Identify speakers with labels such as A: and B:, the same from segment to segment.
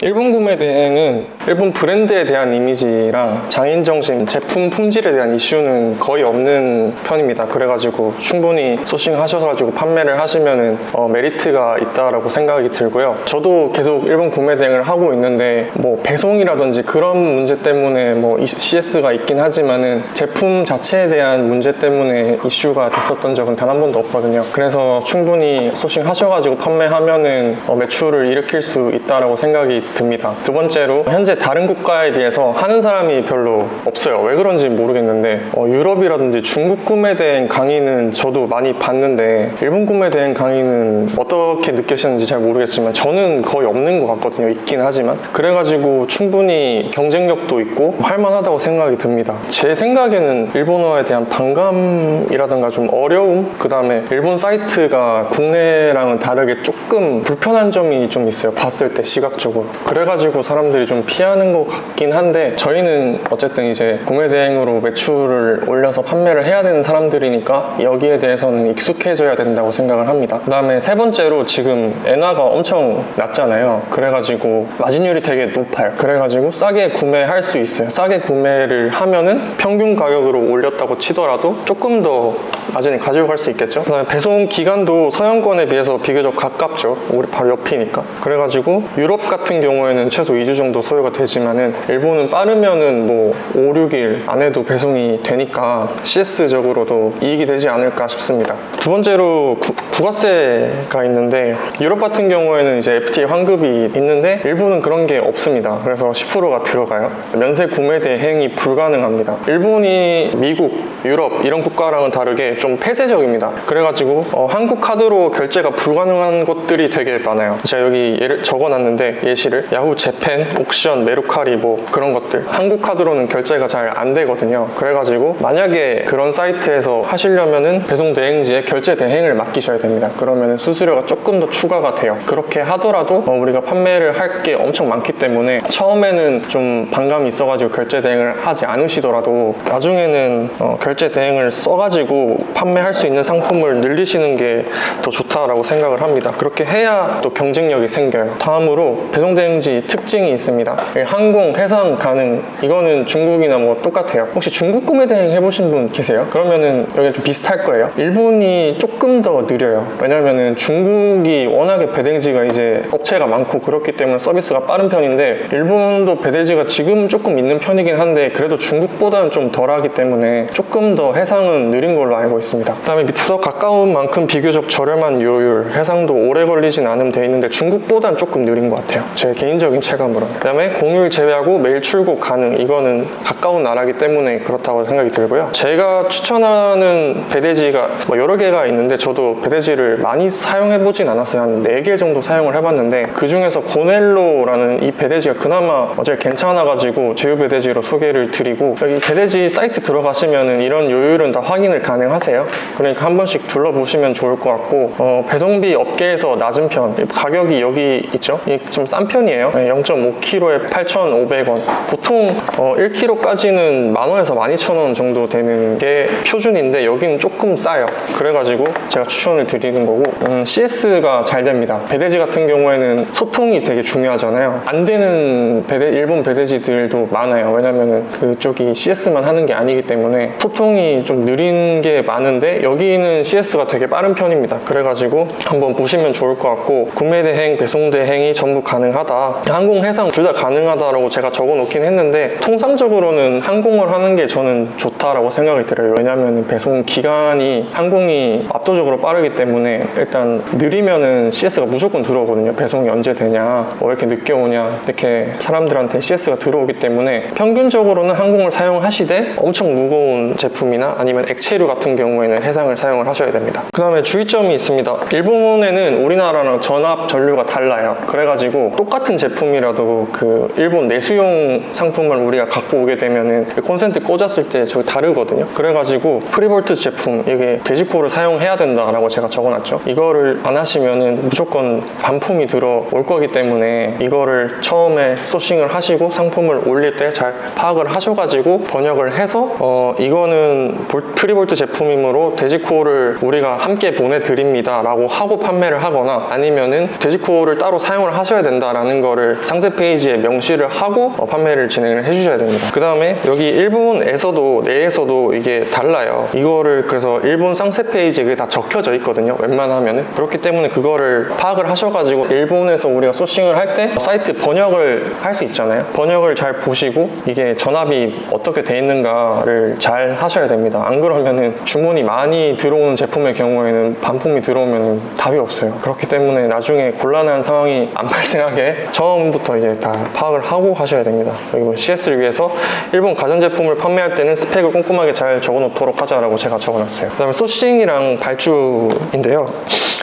A: 일본 구매 대행은 일본 브랜드에 대한 이미지랑 장인정신, 제품 품질에 대한 이슈는 거의 없는 편입니다. 그래가지고 충분히 소싱하셔가지고 판매를 하시면은 메리트가 있다라고 생각이 들고요. 저도 계속 일본 구매 대행을 하고 있는데 뭐 배송이라든지 그런 문제 때문에 뭐 CS가 있긴 하지만은 제품 자체에 대한 문제 때문에 이슈가 됐었던 적은 단 한 번도 없거든요. 그래서 충분히 소싱하셔가지고 판매하면은 매출을 일으킬 수 있다라고 생각이 듭니다. 두 번째로 현재 다른 국가에 비해서 하는 사람이 별로 없어요. 왜 그런지 모르겠는데 유럽이라든지 중국 구매 대행 강의는 저도 많이 봤는데 일본 구매 대행 강의는 어떻게 느끼시는지 잘 모르겠지만 저는 거의 없는 것 같거든요. 있긴 하지만. 그래가지고 충분히 경쟁력도 있고 할만하다고 생각이 듭니다. 제 생각에는 일본어에 대한 반감이라든가 좀 어려움, 그 다음에 일본 사이트가 국내랑은 다르게 조금 불편한 점이 좀 있어요. 봤을 때 시각적으로. 그래가지고 사람들이 좀 피하는 것 같긴 한데 저희는 어쨌든 이제 구매 대행으로 매출을 올려서 판매를 해야 되는 사람들이니까 여기에 대해서는 익숙해져야 된다고 생각을 합니다. 그 다음에 세 번째로 지금 엔화가 엄청 낮잖아요. 그래가지고 마진율이 되게 높아요. 그래가지고 싸게 구매할 수 있어요. 싸게 구매를 하면은 평균 가격으로 올렸다고 치더라도 조금 더 마진을 가지고 갈 수 있겠죠. 그 다음에 배송 기간도 서양권에 비해서 비교적 가깝죠. 우리 바로 옆이니까. 그래가지고 유럽 같은 경우에는 최소 2주 정도 소요가 되지만은 일본은 빠르면은 뭐 5, 6일 안에도 배송이 되니까 CS적으로도 이익이 되지 않을까 싶습니다. 두 번째로 부가세가 있는데 유럽 같은 경우에는 이제 FTA 환급이 있는데 일본은 그런 게 없습니다. 그래서 10%가 들어가요. 면세 구매 대행이 불가능합니다. 일본이 미국, 유럽 이런 국가랑은 다르게 좀 폐쇄적입니다. 그래가지고 한국 카드로 결제가 불가능한 곳들이 되게 많아요. 제가 여기 적어놨는데 예시를 야후 재팬, 옥션, 메루카리 뭐 그런 것들 한국 카드로는 결제가 잘 안 되거든요. 그래가지고 만약에 그런 사이트에서 하시려면은 배송 대행지에 결제 대행을 맡기셔야 됩니다. 그러면은 수수료가 조금 더 추가가 돼요. 그렇게 하더라도 우리가 판매를 할 게 엄청 많기 때문에 처음에는 좀 반감이 있어가지고 결제 대행을 하지 않으시더라도 나중에는 결제 대행을 써가지고 판매할 수 있는 상품을 늘리시는 게 더 좋다라고 생각을 합니다. 그렇게 해야 또 경쟁력이 생겨요. 다음으로 배송 대행지 특징이 있습니다. 항공, 해상 가능. 이거는 중국이나 뭐 똑같아요. 혹시 중국 구매 대행 해보신 분 계세요? 그러면은 여기 좀 비슷할 거예요. 일본이 조금 더 느려요. 왜냐면은 중국이 워낙에 배대지가 이제 업체가 많고 그렇기 때문에 서비스가 빠른 편인데 일본도 배대지가 지금 조금 있는 편이긴 한데 그래도 중국보다는 좀 덜하기 때문에 조금 더 해상은 느린 걸로 알고 있습니다. 그 다음에 밑에서 가까운 만큼 비교적 저렴한 요율, 해상도 오래 걸리진 않으면 돼 있는데 중국보다는 조금 느린 것 같아요. 제 개인적인 체감으로는. 그 다음에 공휴일 제외하고 매일 출국 가능. 이거는 가까운 나라기 때문에 그렇다고 생각이 들고요. 제가 추천하는 배대지가 뭐 여러 개가 있는데 저도 배대지를 많이 사용해보진 않았어요. 한 4개 정도 사용을 해봤는데 그 중에서 고넬로라는 이 배대지가 그나마 제일 괜찮아가지고 제휴 배대지로 소개를 드리고 여기 배대지 사이트 들어가시면은 이런 요율은 다 확인을 가능하세요. 그러니까 한 번씩 둘러보시면 좋을 것 같고 배송비 업계에서 낮은 편 가격이 여기 있죠. 이게 좀 싼 편이에요. 0.5kg에 8,500원. 보통 1kg까지는 만원에서 12,000원 정도 되는 게 표준인데 여기는 조금 싸요. 그래가지고 제가 추천을 드리는 거고 CS가 잘 됩니다. 배대지 같은 경우에는 소통이 되게 중요하잖아요. 안 되는 일본 배대지들도 많아요. 왜냐면은 그쪽이 CS만 하는 게 아니기 때문에 소통이 좀 느린 게 많은데 여기는 CS가 되게 빠른 편입니다. 그래가지고 한번 보시면 좋을 것 같고 구매 대행, 배송 대행이 전부 가능하다. 항공, 해상 둘 다 가능하다라고 제가 적어 놓긴 했는데 통상적으로는 항공을 하는 게 저는 좋다라고 생각이 들어요. 왜냐하면 배송 기간이 항공이 압도적으로 빠르기 때문에 일단 느리면은 CS가 무조건 들어오거든요. 배송이 언제 되냐, 왜 이렇게 늦게 오냐, 이렇게 사람들한테 CS가 들어오기 때문에 평균적으로는 항공을 사용하시되 엄청 무거운 제품이나 아니면 액체류 같은 경우에는 해상을 사용을 하셔야 됩니다. 그 다음에 주의점이 있습니다. 일본에는 우리나라랑 전압 전류가 달라요. 그래가지고 똑같은 제품이라도 그 일본 내수용 상품을 우리가 갖고 오게 되면은 콘센트 꽂았을 때 저기 다르거든요. 그래가지고 프리볼트 제품 이게 돼지코어를 사용해야 된다라고 제가 적어놨죠. 이거를 안 하시면은 무조건 반품이 들어올 거기 때문에 이거를 처음에 소싱을 하시고 상품을 올릴 때 잘 파악을 하셔가지고 번역을 해서 이거는 프리볼트 제품이므로 돼지코어를 우리가 함께 보내드립니다 라고 하고 판매를 하거나 아니면은 돼지코어를 따로 사용을 하셔야 된다라는 가는 거를 상세 페이지에 명시를 하고 판매를 진행을 해주셔야 됩니다. 그 다음에 여기 일본에서도 내에서도 이게 달라요. 이거를 그래서 일본 상세 페이지에 그게 다 적혀져 있거든요. 웬만하면은. 그렇기 때문에 그거를 파악을 하셔가지고 일본에서 우리가 소싱을 할 때 사이트 번역을 할 수 있잖아요. 번역을 잘 보시고 이게 전압이 어떻게 돼 있는가를 잘 하셔야 됩니다. 안 그러면은 주문이 많이 들어오는 제품의 경우에는 반품이 들어오면 답이 없어요. 그렇기 때문에 나중에 곤란한 상황이 안 발생하게 처음부터 이제 다 파악을 하고 하셔야 됩니다. 그리고 CS를 위해서 일본 가전제품을 판매할 때는 스펙을 꼼꼼하게 잘 적어놓도록 하자라고 제가 적어놨어요. 그 다음에 소싱이랑 발주인데요.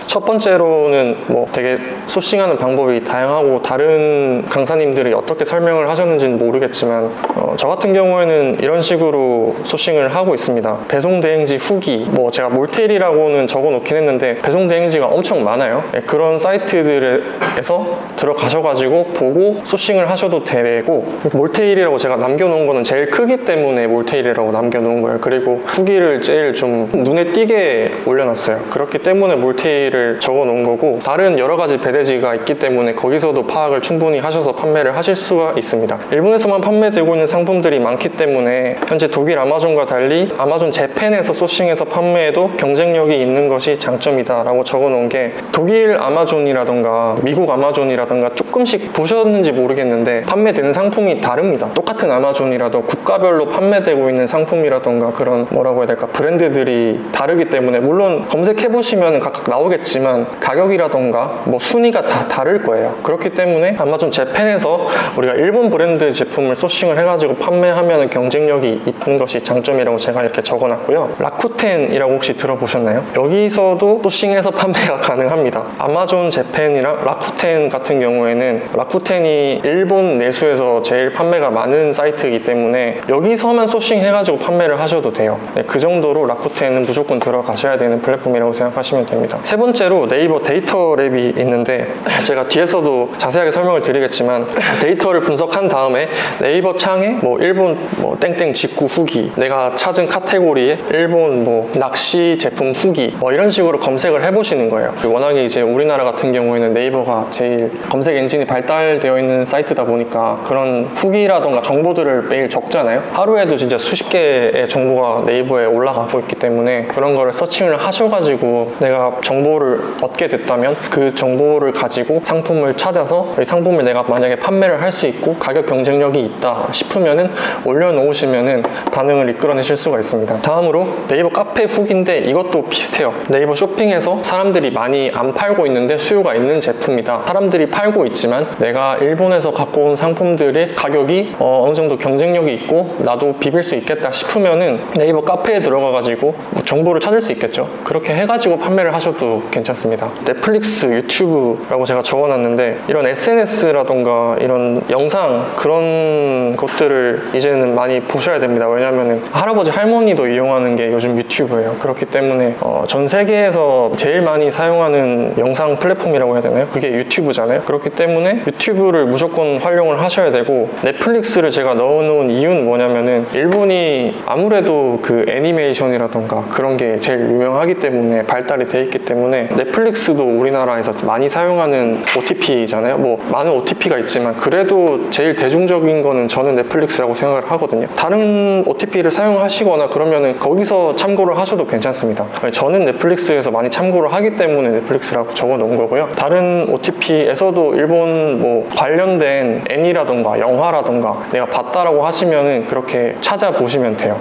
A: 첫 번째로는 뭐 되게 소싱하는 방법이 다양하고 다른 강사님들이 어떻게 설명을 하셨는지는 모르겠지만 저 같은 경우에는 이런 식으로 소싱을 하고 있습니다. 배송 대행지 후기, 뭐 제가 몰테일이라고는 적어 놓긴 했는데 배송 대행지가 엄청 많아요. 그런 사이트들에서 들어가셔가지고 보고 소싱을 하셔도 되고, 몰테일이라고 제가 남겨놓은 거는 제일 크기 때문에 몰테일이라고 남겨놓은 거예요. 그리고 후기를 제일 좀 눈에 띄게 올려놨어요. 그렇기 때문에 몰테일을 적어 놓은 거고, 다른 여러 가지 배대지가 있기 때문에 거기서도 파악을 충분히 하셔서 판매를 하실 수가 있습니다. 일본에서만 판매되고 있는 상품들이 많기 때문에 현재 독일 아마존과 달리 아마존 재팬에서 소싱해서 판매해도 경쟁력이 있는 것이 장점이다 라고 적어 놓은 게, 독일 아마존이라던가 미국 아마존이라던가 조금씩 보셨는지 모르겠는데 판매되는 상품이 다릅니다. 똑같은 아마존이라도 국가별로 판매되고 있는 상품이라던가 그런 뭐라고 해야 될까, 브랜드들이 다르기 때문에, 물론 검색해 보시면 각각 나오겠지만 가격이라던가 뭐 순위가 다 다를 거예요. 그렇기 때문에 아마존 재팬에서 우리가 일본 브랜드 제품을 소싱을 해가지고 판매하면 경쟁력이 있는 것이 장점이라고 제가 이렇게 적어놨고요. 라쿠텐이라고 혹시 들어보셨나요? 여기서도 소싱해서 판매가 가능합니다. 아마존 재팬이랑 라쿠텐 같은 경우에는, 라쿠텐이 일본 내수에서 제일 판매가 많은 사이트이기 때문에 여기서만 소싱해가지고 판매를 하셔도 돼요. 네, 그 정도로 라쿠텐은 무조건 들어가셔야 되는 플랫폼이라고 생각하시면 됩니다. 세 번째로 네이버 데이터 랩이 있는데, 제가 뒤에서도 자세하게 설명을 드리겠지만 데이터를 분석한 다음에 네이버 창에 뭐 일본 뭐 땡땡 직구 후기, 내가 찾은 카테고리에 일본 뭐 낚시 제품 후기, 뭐 이런 식으로 검색을 해보시는 거예요. 워낙에 이제 우리나라 같은 경우에는 네이버가 제일 검색 엔진이 발달되어 있는 사이트다 보니까 그런 후기라던가 정보들을 매일 적잖아요. 하루에도 진짜 수십 개의 정보가 네이버에 올라가고 있기 때문에 그런 거를 서칭을 하셔가지고 내가 정보를 얻게 됐다면 그 정보를 가지고 상품을 찾아서 이 상품을 내가 만약에 판매를 할 수 있고 가격 경쟁력이 있다 싶으면은 올려놓으시면은 반응을 이끌어내실 수가 있습니다. 다음으로 네이버 카페 후기인데 이것도 비슷해요. 네이버 쇼핑에서 사람들이 많이 안 팔고 있는데 수요가 있는 제품이다. 사람들이 팔고 있지만 내가 일본에서 갖고 온 상품들의 가격이 어느 정도 경쟁력이 있고 나도 비빌 수 있겠다 싶으면은 네이버 카페에 들어가가지고 정보를 찾을 수 있겠죠. 그렇게 해가지고 판매를 하셔도 괜찮습니다. 넷플릭스, 유튜브라고 제가 적어놨는데, 이런 SNS라던가 이런 영상, 그런 것들을 이제는 많이 보셔야 됩니다. 왜냐하면 할아버지 할머니도 이용하는 게 요즘 유튜브예요. 그렇기 때문에 전 세계에서 제일 많이 사용하는 영상 플랫폼이라고 해야 되나요? 그게 유튜브잖아요. 그렇기 때문에 유튜브를 무조건 활용을 하셔야 되고, 넷플릭스를 제가 넣어놓은 이유는 뭐냐면은 일본이 아무래도 그 애니메이션이라던가 그런 게 제일 유명하기 때문에, 발달이 돼 있기 때문에, 넷플릭스도 우리나라에서 많이 사용하는 OTP잖아요. 뭐 많은 OTP가 있지만 그래도 제일 대중적인 거는 저는 넷플릭스라고 생각을 하거든요. 다른 OTP를 사용하시거나 그러면은 거기서 참고를 하셔도 괜찮습니다. 저는 넷플릭스에서 많이 참고를 하기 때문에 넷플릭스라고 적어 놓은 거고요. 다른 OTP에서도 일본 뭐 관련된 애니라던가 영화라던가 내가 봤다라고 하시면은 그렇게 찾아보시면 돼요.